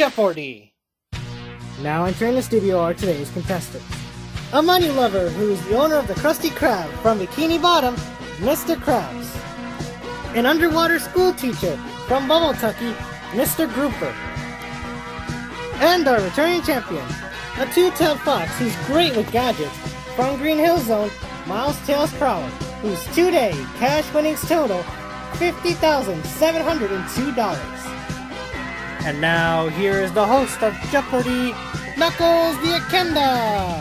Jeopardy! Now entering the studio are today's contestants. A money lover who is the owner of the Krusty Krab from Bikini Bottom, Mr. Krabs. An underwater school teacher from Bubbletucky, Mr. Grouper. And our returning champion, a two-tailed fox who's great with gadgets, from Green Hill Zone, Miles Tails Prower, whose two-day cash winnings total $50,702. And now, here is the host of Jeopardy, Knuckles the Echidna!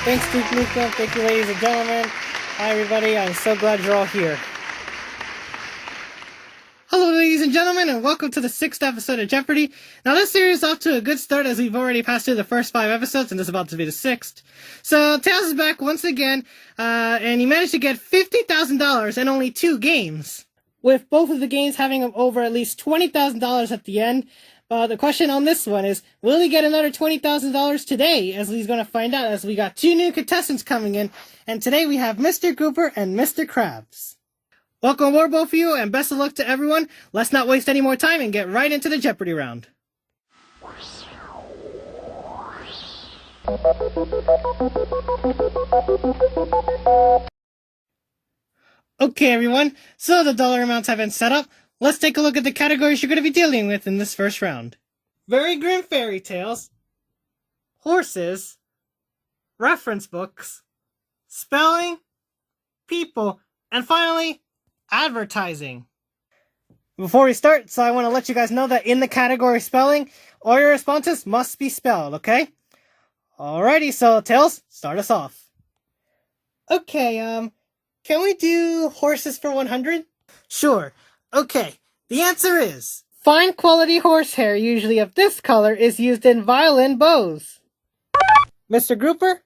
Thanks, Duke Nukem. Thank you, ladies and gentlemen. Hi, everybody. I'm so glad you're all here. Hello, ladies and gentlemen, and welcome to the 6th episode of Jeopardy! Now, this series is off to a good start as we've already passed through the first 5 episodes, and this is about to be the 6th. So, Tails is back once again, and he managed to get $50,000 in only 2 games, with both of the games having over at least $20,000 at the end. The question on this one is, will he get another $20,000 today? As he's going to find out, as we got 2 new contestants coming in, and today we have Mr. Grouper and Mr. Krabs. Welcome aboard, both of you, and best of luck to everyone. Let's not waste any more time and get right into the Jeopardy round. Okay, everyone, so the dollar amounts have been set up. Let's take a look at the categories you're going to be dealing with in this first round. Very grim fairy tales, horses, reference books, spelling, people, and finally, advertising. Before we start, so I want to let you guys know that in the category spelling, all your responses must be spelled, okay? Alrighty, so Tails, start us off. Okay, can we do horses for 100? Sure. Okay, the answer is, fine quality horsehair, usually of this color, is used in violin bows. Mr. Grouper?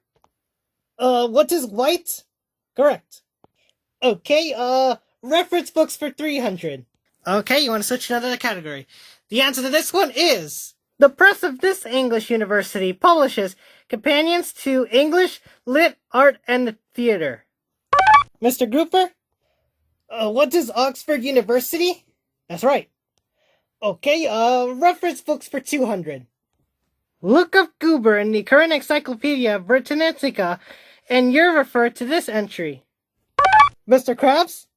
What is white? Correct. Okay, reference books for 300. Okay, you want to switch to another category. The answer to this one is, the press of this English university publishes companions to English, Lit, Art, and Theater. Mr. Grouper? What is Oxford University? That's right. Okay, reference books for 200. Look up Goober in the current Encyclopedia Britannica, and you're referred to this entry. Mr. Krabs?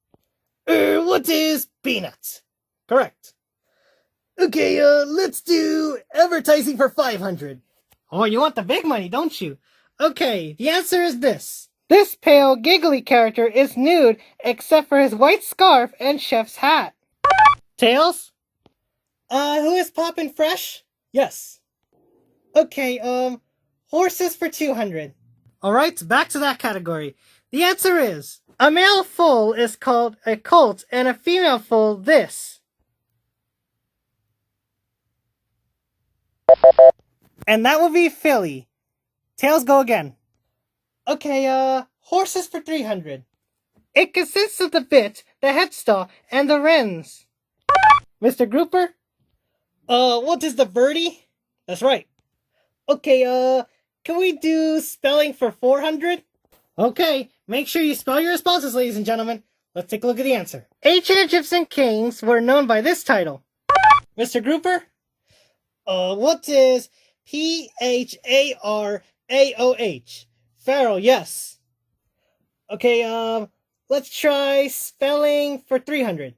What is peanuts? Correct. Okay, let's do advertising for 500. Oh, you want the big money, don't you? Okay, the answer is this. This pale, giggly character is nude except for his white scarf and chef's hat. Tails? Who is Poppin' Fresh? Yes. Okay, horses for 200. Alright, back to that category. The answer is, a male foal is called a colt and a female foal this. And that would be filly. Tails, go again. Okay, horses for 300. It consists of the bit, the headstall, and the reins. Mr. Grouper? What is the birdie? That's right. Okay, can we do spelling for 400? Okay, make sure you spell your responses, ladies and gentlemen. Let's take a look at the answer. Ancient Egyptian kings were known by this title. Mr. Grouper? What is P-H-A-R-A-O-H? Pharaoh, yes. Okay, let's try spelling for 300.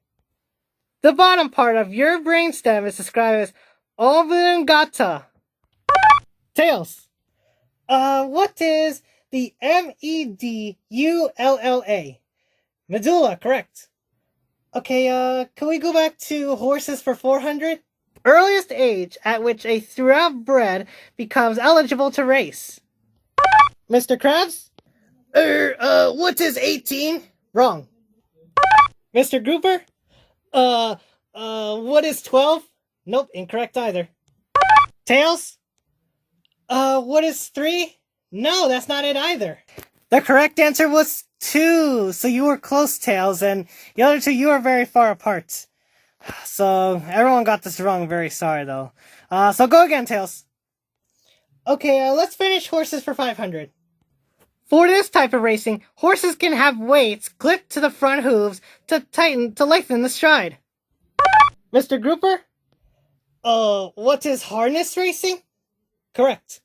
The bottom part of your brainstem is described as oblongata. Tails. What is the M-E-D-U-L-L-A? Medulla, correct. Okay, can we go back to horses for 400? Earliest age at which a thoroughbred becomes eligible to race. Mr. Krabs? What is 18? Wrong. Mr. Grouper? What is 12? Nope, incorrect either. Tails? What is 3? No, that's not it either. The correct answer was 2, so you were close, Tails, and the other 2, you are very far apart. So, everyone got this wrong, very sorry though. So go again, Tails. Okay, let's finish horses for 500. For this type of racing, horses can have weights clipped to the front hooves to lengthen the stride. Mr. Grouper? What is harness racing? Correct.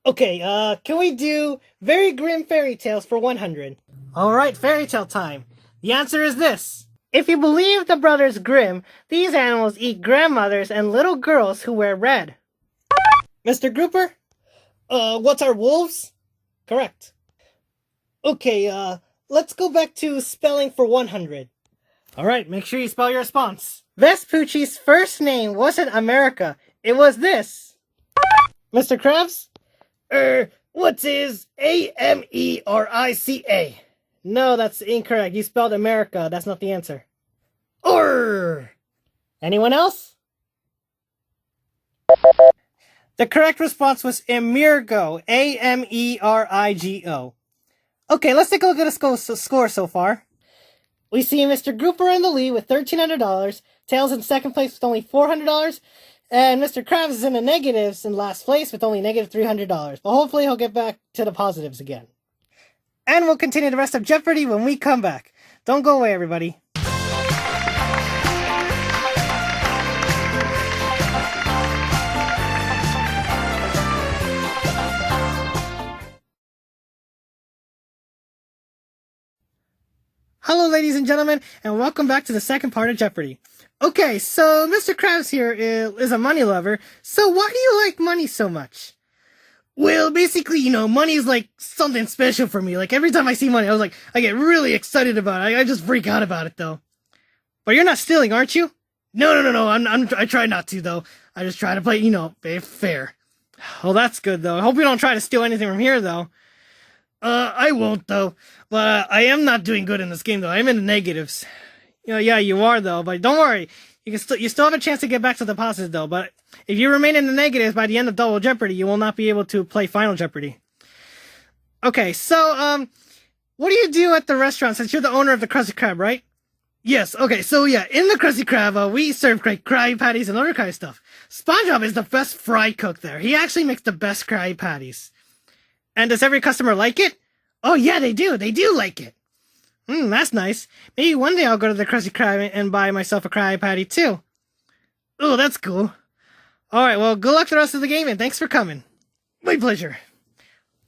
Okay, can we do very grim fairy tales for 100? Alright, fairy tale time. The answer is this. If you believe the brothers Grimm, these animals eat grandmothers and little girls who wear red. Mr. Grouper? What are wolves? Correct. Okay, let's go back to spelling for 100. Alright, make sure you spell your response. Vespucci's first name wasn't America, it was this. Mr. Krabs? What is America? No, that's incorrect. You spelled America. That's not the answer. Anyone else? The correct response was Emergo. Amerigo. Okay, let's take a look at the score so far. We see Mr. Grouper in the lead with $1,300, Tails in second place with only $400, and Mr. Krabs is in the negatives in last place with only negative $300. But hopefully he'll get back to the positives again. And we'll continue the rest of Jeopardy when we come back. Don't go away, everybody. Hello, ladies and gentlemen, and welcome back to the second part of Jeopardy! Okay, so Mr. Krabs here is a money lover, so why do you like money so much? Well, basically, money is like something special for me. Like, every time I see money, I get really excited about it. I just freak out about it, though. But you're not stealing, aren't you? No, I try not to, though. I just try to play, fair. Well, that's good, though. I hope you don't try to steal anything from here, though. I won't, though. But I am not doing good in this game, though. I'm in the negatives. Yeah, you are, though. But don't worry. You still have a chance to get back to the positives, though. But if you remain in the negatives by the end of Double Jeopardy, you will not be able to play Final Jeopardy. Okay, so, what do you do at the restaurant since you're the owner of the Krusty Krab, right? Yes, okay, so yeah, in the Krusty Krab, we serve great Krabby Patties and other kind of stuff. SpongeBob is the best fry cook there. He actually makes the best Krabby Patties. And does every customer like it? Oh yeah, they do. They do like it. That's nice. Maybe one day I'll go to the Krusty Krab and buy myself a Krabby Patty too. Oh, that's cool. Alright, well, good luck the rest of the game and thanks for coming. My pleasure.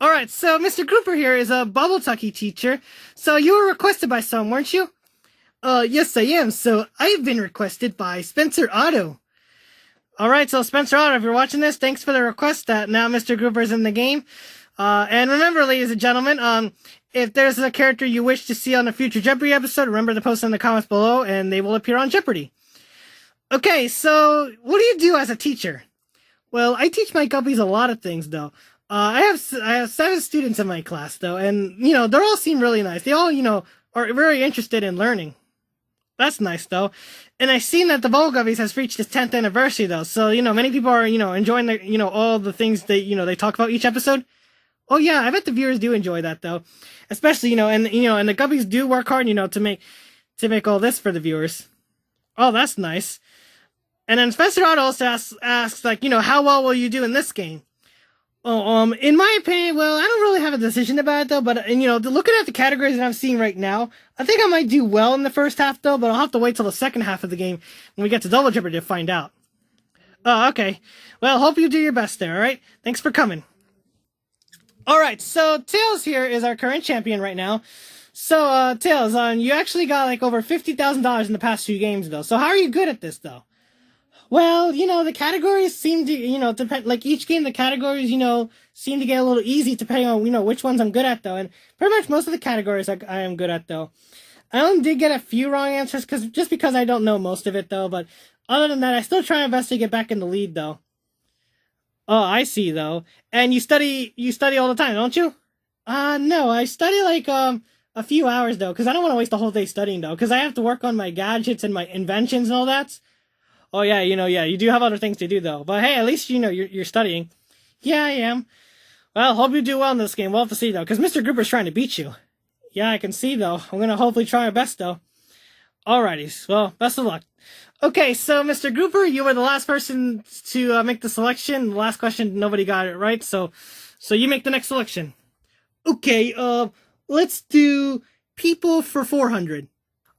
Alright, so Mr. Grouper here is a Bubbletucky Teacher. So you were requested by some, weren't you? Yes I am. So I've been requested by Spencer Otto. Alright, so Spencer Otto, if you're watching this, thanks for the request that now Mr. Grouper's in the game. And remember, ladies and gentlemen, if there's a character you wish to see on a future Jeopardy episode, remember to post in the comments below, and they will appear on Jeopardy! Okay, so, what do you do as a teacher? Well, I teach my guppies a lot of things, though. I have 7 students in my class, though, and, they all seem really nice. They all, are very interested in learning. That's nice, though. And I've seen that the Bubble Guppies has reached its 10th anniversary, though, so, many people are, enjoying the, all the things that, they talk about each episode. Oh yeah, I bet the viewers do enjoy that though. Especially, and the Guppies do work hard, to make all this for the viewers. Oh, that's nice. And then Spencer Otto also asks like, how well will you do in this game? Oh, in my opinion, well, I don't really have a decision about it though, but, looking at the categories that I'm seeing right now, I think I might do well in the first half though, but I'll have to wait till the second half of the game when we get to Double Jeopardy to find out. Oh, okay. Well, hope you do your best there, alright? Thanks for coming. Alright, so Tails here is our current champion right now. So, Tails, you actually got like over $50,000 in the past few games though. So how are you good at this though? Well, the categories seem to, depend, like each game the categories, seem to get a little easy depending on, which ones I'm good at though. And pretty much most of the categories I am good at though. I only did get a few wrong answers just because I don't know most of it though, but other than that, I still try my best to get back in the lead though. Oh, I see, though. And you study all the time, don't you? No, I study, like, a few hours, though, because I don't want to waste the whole day studying, though, because I have to work on my gadgets and my inventions and all that. Oh, yeah, you do have other things to do, though. But, hey, at least, you're studying. Yeah, I am. Well, hope you do well in this game. We'll have to see, though, because Mr. Grouper's trying to beat you. Yeah, I can see, though. I'm gonna hopefully try my best, though. Alrighty, well, best of luck. Okay, so Mr. Grouper, you were the last person to make the selection. The last question, nobody got it right, so you make the next selection. Okay, let's do people for 400.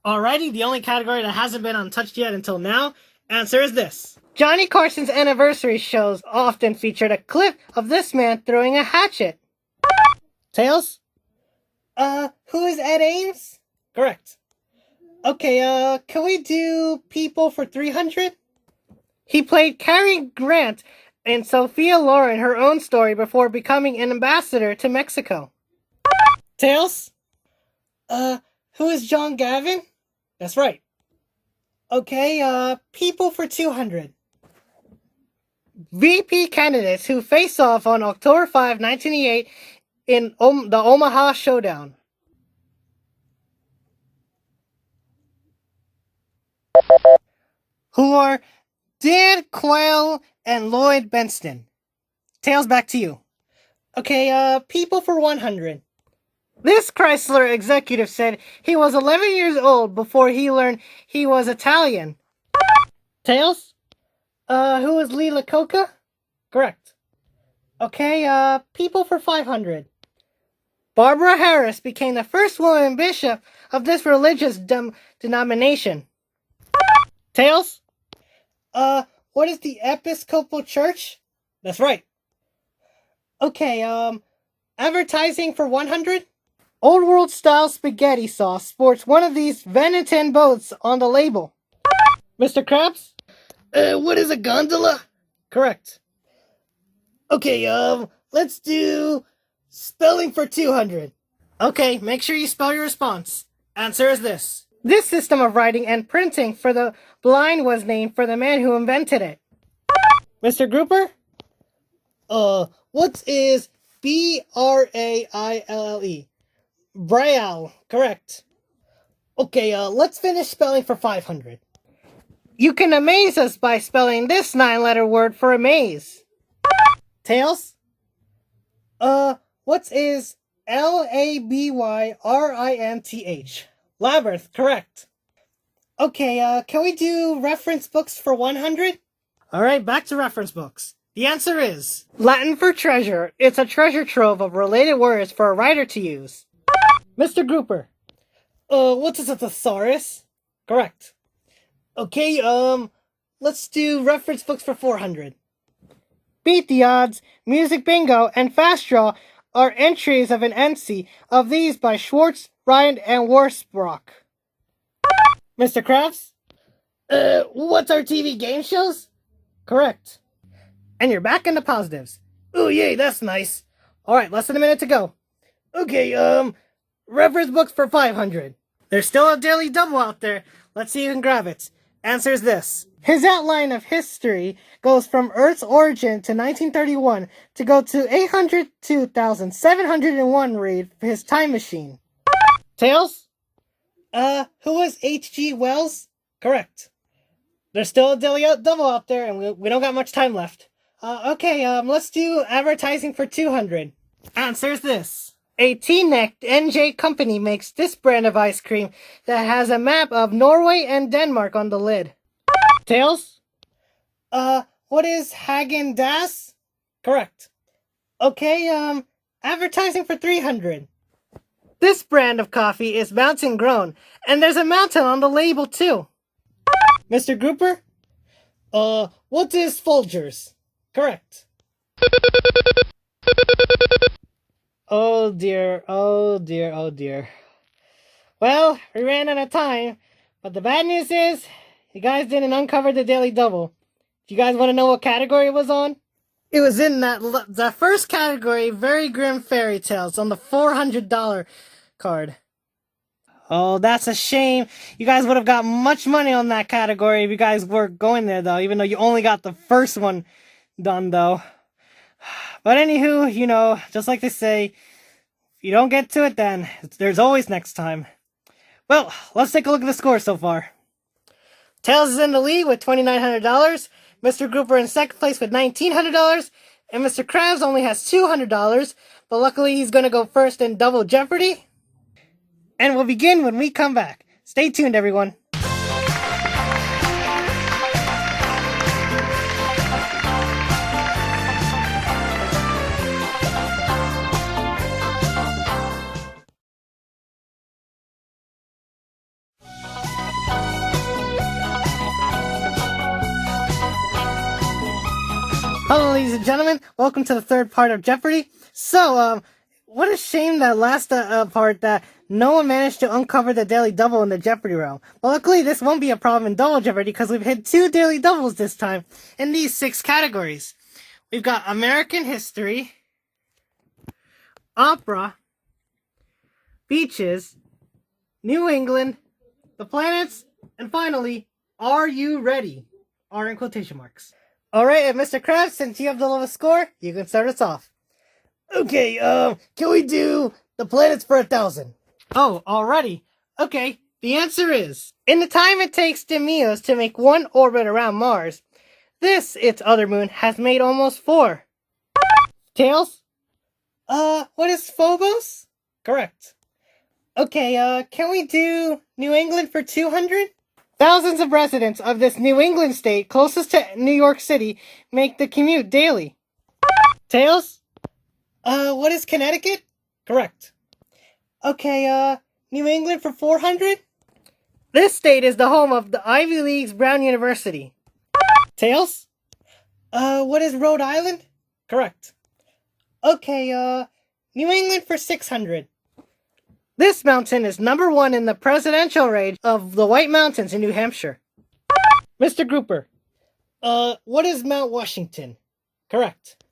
Alrighty, the only category that hasn't been untouched yet until now, Answer is this. Johnny Carson's anniversary shows often featured a clip of this man throwing a hatchet. Tails? Who is Ed Ames? Correct. Okay, can we do people for 300? He played Cary Grant in Sophia Loren, her own story, before becoming an ambassador to Mexico. Tails? Who is John Gavin? That's right. Okay, people for 200. VP candidates who face off on October 5, 1988 in the Omaha Showdown. Who are Dan Quayle and Lloyd Benston. Tails, back to you. Okay, people for 100. This Chrysler executive said he was 11 years old before he learned he was Italian. Tails? Who is Lila Coca? Correct. Okay, people for 500. Barbara Harris became the first woman bishop of this religious denomination. Tails? What is the Episcopal Church? That's right. Okay, advertising for 100? Old World Style Spaghetti Sauce sports one of these Venetian boats on the label. Mr. Krabs? What is a gondola? Correct. Okay, let's do spelling for 200. Okay, make sure you spell your response. Answer is this. This system of writing and printing for the blind was named for the man who invented it. Mr. Grouper? What is Braille? Braille, correct. Okay, let's finish spelling for 500. You can amaze us by spelling this 9-letter word for amaze. Tails? What is Labyrintth? Labyrinth, correct. Okay, can we do reference books for 100? Alright, back to reference books. The answer is Latin for treasure. It's a treasure trove of related words for a writer to use. Mr. Grouper. What is a thesaurus? Correct. Okay, let's do reference books for 400. Beat the Odds, Music Bingo, and Fast Draw are entries of an NC of these by Schwartz, Ryan, and Worsbrock. Mr. Krabs? What's our TV game shows? Correct. And you're back in the positives. Ooh, yay, that's nice. Alright, less than a minute to go. Okay, reference books for 500. There's still a daily double out there. Let's see who can grab it. Answer is this. His outline of history goes from Earth's origin to 1931 to go to 802,701 read for his time machine. Tails? Who was H.G. Wells? Correct. There's still a daily double out there, and we don't got much time left. Okay, let's do advertising for 200. Answer is this. A T-necked NJ company makes this brand of ice cream that has a map of Norway and Denmark on the lid. Tails? What is Häagen-Dazs? Correct. Okay, advertising for 300. This brand of coffee is mountain grown, and there's a mountain on the label too. Mr. Grouper? What is Folgers? Correct. Oh dear, oh dear, oh dear. Well, we ran out of time, but the bad news is, you guys didn't uncover the Daily Double. Do you guys want to know what category it was on? It was in that first category, Very Grim Fairy Tales, on the $400 card. Oh, that's a shame. You guys would have got much money on that category if you guys were going there, though, even though you only got the first one done, though. But anywho, you know, just like they say, if you don't get to it, then there's always next time. Well, let's take a look at the score so far. Tails is in the lead with $2,900, Mr. Grouper in second place with $1,900, and Mr. Krabs only has $200, but luckily he's going to go first in Double Jeopardy. And we'll begin when we come back. Stay tuned, everyone. Hello, ladies and gentlemen. Welcome to the third part of Jeopardy. So, what a shame that last part that no one managed to uncover the daily double in the Jeopardy realm. But luckily, this won't be a problem in Double Jeopardy because we've hit 2 daily doubles this time in these 6 categories. We've got American history, opera, beaches, New England, the planets, and finally, are you ready? Are in quotation marks. Alright, and Mr. Krabs, since you have the lowest score, you can start us off. Okay, can we do the planets for 1,000? Oh, already. Okay, the answer is, in the time it takes Deimos to make one orbit around Mars, this, its other moon, has made almost 4. Tails? What is Phobos? Correct. Okay, can we do New England for 200? Thousands of residents of this New England state closest to New York City make the commute daily. Tails? What is Connecticut? Correct. Okay, New England for 400? This state is the home of the Ivy League's Brown University. Tails? What is Rhode Island? Correct. Okay, New England for 600. This mountain is number 1 in the presidential range of the White Mountains in New Hampshire. Mr. Grouper. What is Mount Washington? Correct.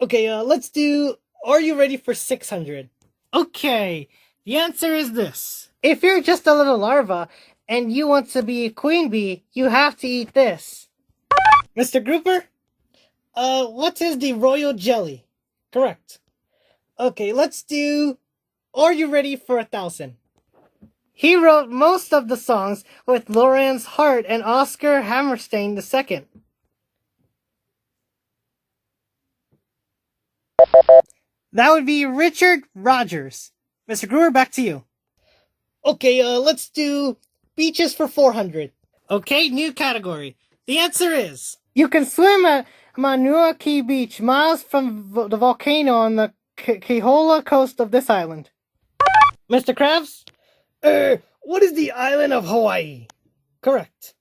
Okay, let's do, are you ready for 600? Okay, the answer is this. If you're just a little larva and you want to be a queen bee, you have to eat this. Mr. Grouper. What is the royal jelly? Correct. Okay, let's do, are you ready for 1,000? He wrote most of the songs with Lorenz Hart and Oscar Hammerstein II. That would be Richard Rogers. Mr. Brewer, back to you. Okay, let's do beaches for 400. Okay, new category. The answer is, you can swim at Mauna Kea Beach, miles from the volcano on the Kehola coast of this island. Mr. Krabs? What is the island of Hawaii? Correct.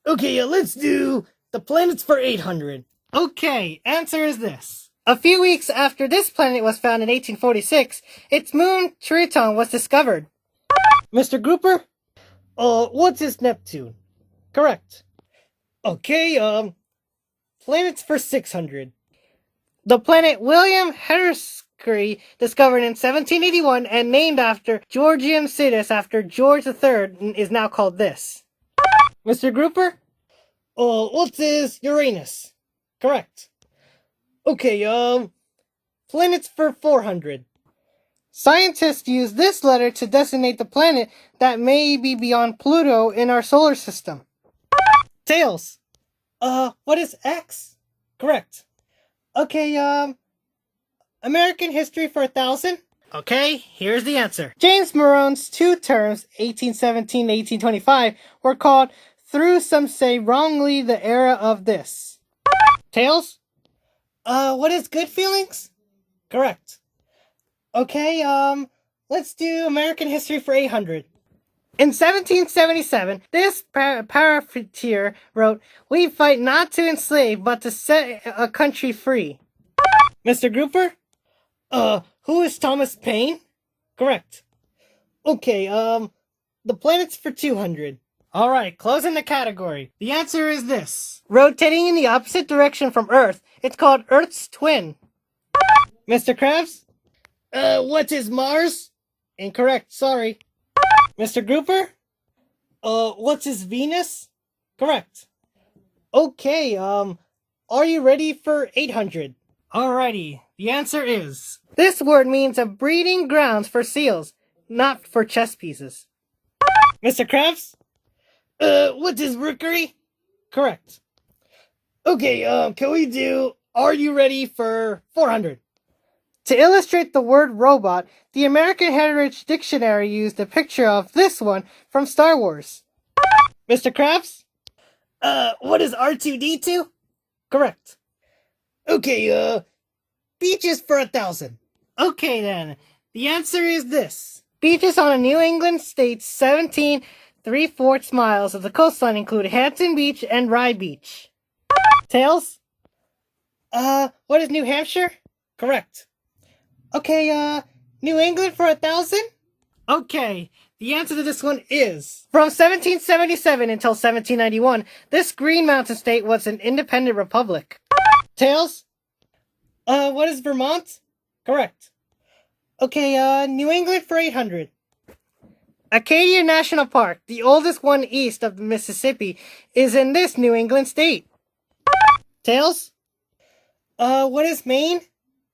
Okay, let's do the planets for 800. Okay, answer is this. A few weeks after this planet was found in 1846, its moon, Triton, was discovered. Mr. Grouper? What is Neptune? Correct. Okay, planets for 600. The planet William Herschel discovered in 1781 and named after Georgium Sidus after George III is now called this. Mr. Grouper? What is Uranus? Correct. Okay, planets for 400. Scientists use this letter to designate the planet that may be beyond Pluto in our solar system. Tails. What is X? Correct. Okay, American history for 1,000? Okay, here's the answer. James Monroe's 2 terms, 1817 to 1825, were called, through some say wrongly, the era of this. Tails? What is good feelings? Correct. Okay, let's do American history for 800. In 1777, this paraffeteer wrote, "We fight not to enslave, but to set a country free." Mr. Grouper? Who is Thomas Paine? Correct. Okay, the planets for 200. Alright, closing the category. The answer is this. Rotating in the opposite direction from Earth, it's called Earth's twin. Mr. Krabs? What is Mars? Incorrect, sorry. Mr. Grouper? What is Venus? Correct. Okay, are you ready for 800? Alrighty, the answer is, this word means a breeding grounds for seals, not for chess pieces. Mr. Krabs? What is Rookery? Correct. Okay, can we do, are you ready for 400? To illustrate the word robot, the American Heritage Dictionary used a picture of this one from Star Wars. Mr. Krabs? What is R2-D2? Correct. Okay, beaches for 1,000. Okay then, the answer is this. Beaches on a New England state's 17 3/4 miles of the coastline include Hampton Beach and Rye Beach. Tails? What is New Hampshire? Correct. Okay, New England for 1,000? Okay, the answer to this one is... From 1777 until 1791, this Green Mountain state was an independent republic. Tails? What is Vermont? Correct. Okay, New England for 800. Acadia National Park, the oldest one east of the Mississippi, is in this New England state. Tails? What is Maine?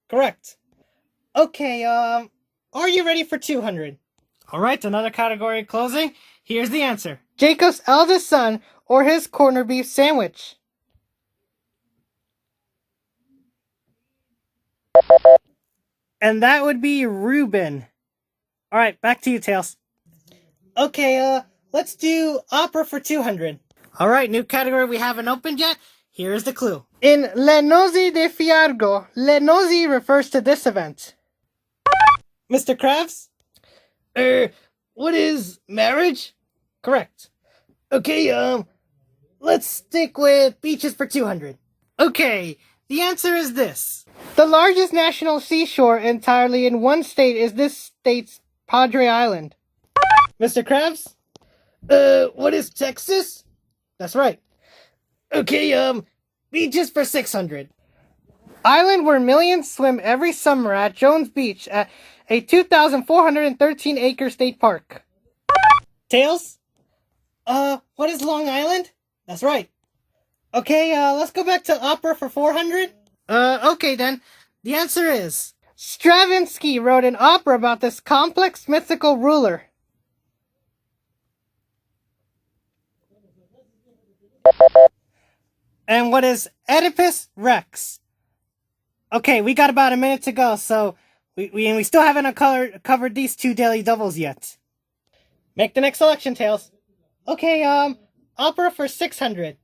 Correct. Okay, are you ready for 200? Alright, another category closing. Here's the answer. Jacob's eldest son or his corned beef sandwich. And that would be Reuben. Alright, back to you, Tails. Okay, let's do opera for 200. Alright, new category we haven't opened yet. Here's the clue. In Le Nozze de Fiargo, Le Nozze refers to this event. Mr. Krabs? What is marriage? Correct. Okay, Let's stick with beaches for 200. Okay, the answer is this. The largest national seashore entirely in one state is this state's Padre Island. Mr. Krabs? what is Texas? That's right. Okay, Beaches for 600. Island where millions swim every summer at Jones Beach at a 2,413-acre state park. Tails? What is Long Island? That's right. Okay, let's go back to opera for 400. Okay then. The answer is... Stravinsky wrote an opera about this complex mythical ruler. And what is Oedipus Rex? Okay, we got about a minute to go, so we still haven't covered these two daily doubles yet. Make the next selection, Tails. Okay, opera for 600.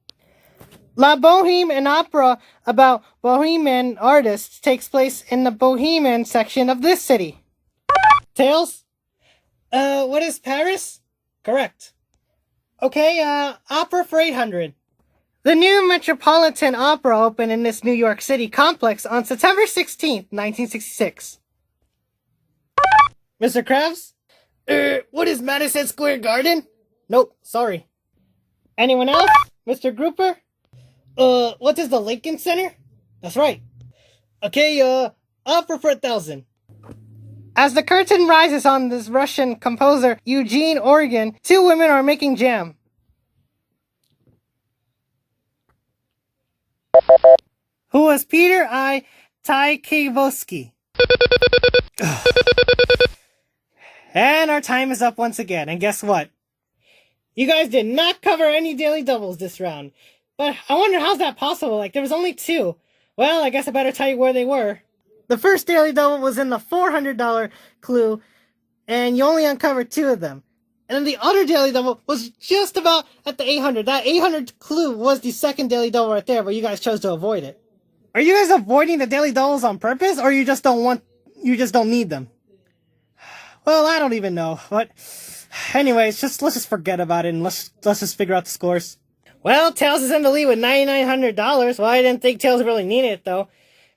La Boheme, an opera about Bohemian artists, takes place in the Bohemian section of this city. Tails? What is Paris? Correct. Okay, opera for 800. The new Metropolitan Opera opened in this New York City complex on September 16th, 1966. Mr. Krabs? what is Madison Square Garden? Nope, sorry. Anyone else? Mr. Grouper? What is the Lincoln Center? That's right. Okay, opera for 1,000. As the curtain rises on this Russian composer, Eugene Onegin, two women are making jam. Who was Peter I. Tchaikovsky? And our time is up once again, and guess what? You guys did not cover any daily doubles this round. But I wonder how's that possible? Like, there was only two. Well, I guess I better tell you where they were. The first daily double was in the $400 clue, and you only uncovered two of them. And then the other daily double was just about at the 800. That 800 clue was the second daily double right there, but you guys chose to avoid it. Are you guys avoiding the daily doubles on purpose, or you just don't need them? Well, I don't even know. But anyways, let's just forget about it and let's just figure out the scores. Well, Tails is in the lead with $9,900. Well, I didn't think Tails really needed it though.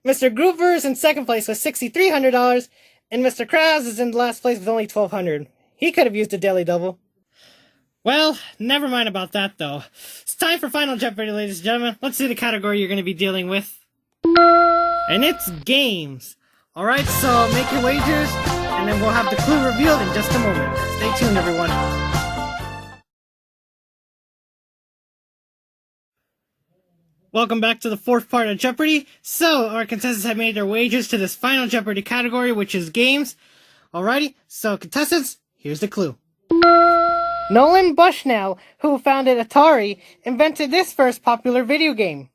Mr. Grouper is in second place with $6,300, and Mr. Krabs is in last place with only $1,200. He could have used a daily double. Well, never mind about that though. It's time for Final Jeopardy, ladies and gentlemen. Let's see the category you're going to be dealing with. And it's games. Alright, so make your wagers, and then we'll have the clue revealed in just a moment. Stay tuned, everyone. Welcome back to the fourth part of Jeopardy! So, our contestants have made their wagers to this Final Jeopardy category, which is games. Alrighty, so contestants, here's the clue. Nolan Bushnell, who founded Atari, invented this first popular video game.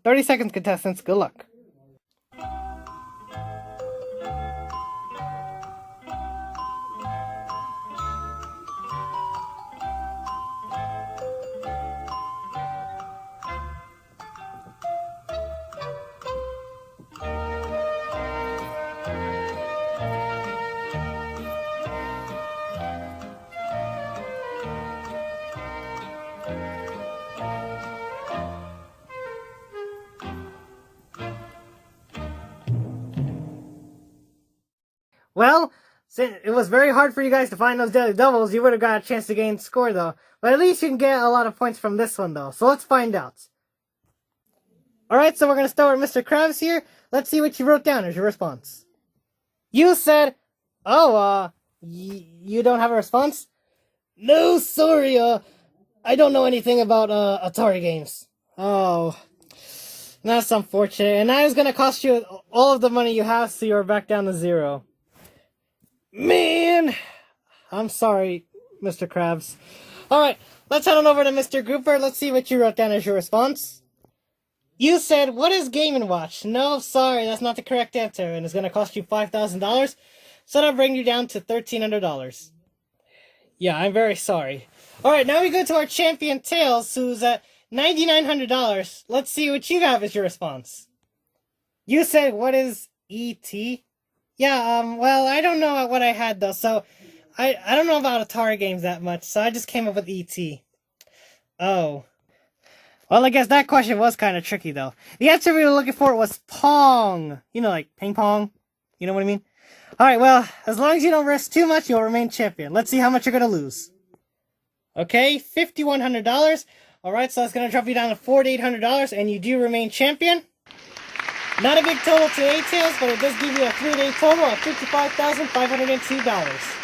30 seconds, contestants. Good luck. Well, it was very hard for you guys to find those daily doubles. You would have got a chance to gain score, though. But at least you can get a lot of points from this one, though. So let's find out. Alright, so we're going to start with Mr. Krabs here. Let's see what you wrote down as your response. You said, you don't have a response? No, sorry, I don't know anything about, Atari games. Oh, that's unfortunate. And that is going to cost you all of the money you have, so you're back down to 0. Man! I'm sorry, Mr. Krabs. Alright, let's head on over to Mr. Grouper. Let's see what you wrote down as your response. You said, what is Game & Watch? No, sorry, that's not the correct answer, and it's going to cost you $5,000, so that'll bring you down to $1,300. Yeah, I'm very sorry. Alright, now we go to our champion, Tails, who's at $9,900. Let's see what you have as your response. You said, what is E.T.? Yeah, well, I don't know what I had, though, so I don't know about Atari games that much, so I just came up with E.T. Oh. Well, I guess that question was kind of tricky, though. The answer we were looking for was Pong. You know, like ping pong. You know what I mean? Alright, well, as long as you don't risk too much, you'll remain champion. Let's see how much you're going to lose. Okay, $5,100. Alright, so that's going to drop you down to $4,800, and you do remain champion. Not a big total today, Tails, but it does give you a 3-day total of $55,502.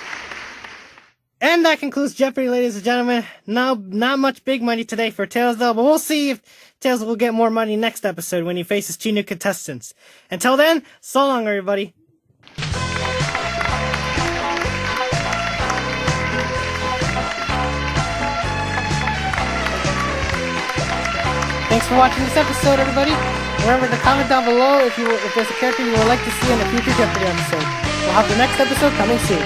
And that concludes Jeopardy, ladies and gentlemen. Not much big money today for Tails, though, but we'll see if Tails will get more money next episode when he faces 2 new contestants. Until then, so long, everybody. Thanks for watching this episode, everybody. Remember to comment down below if there's a character you would like to see in a future Jeopardy episode. We'll have the next episode coming soon.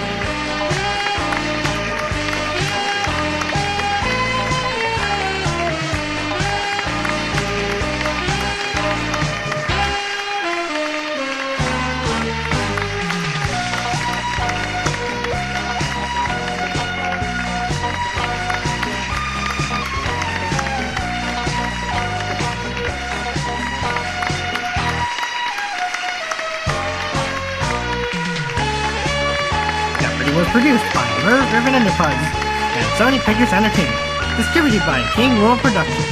Was produced by Verve Ribbon Enterprises and Sony Pictures Entertainment, distributed by King World Productions.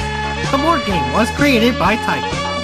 The board game was created by Tiger.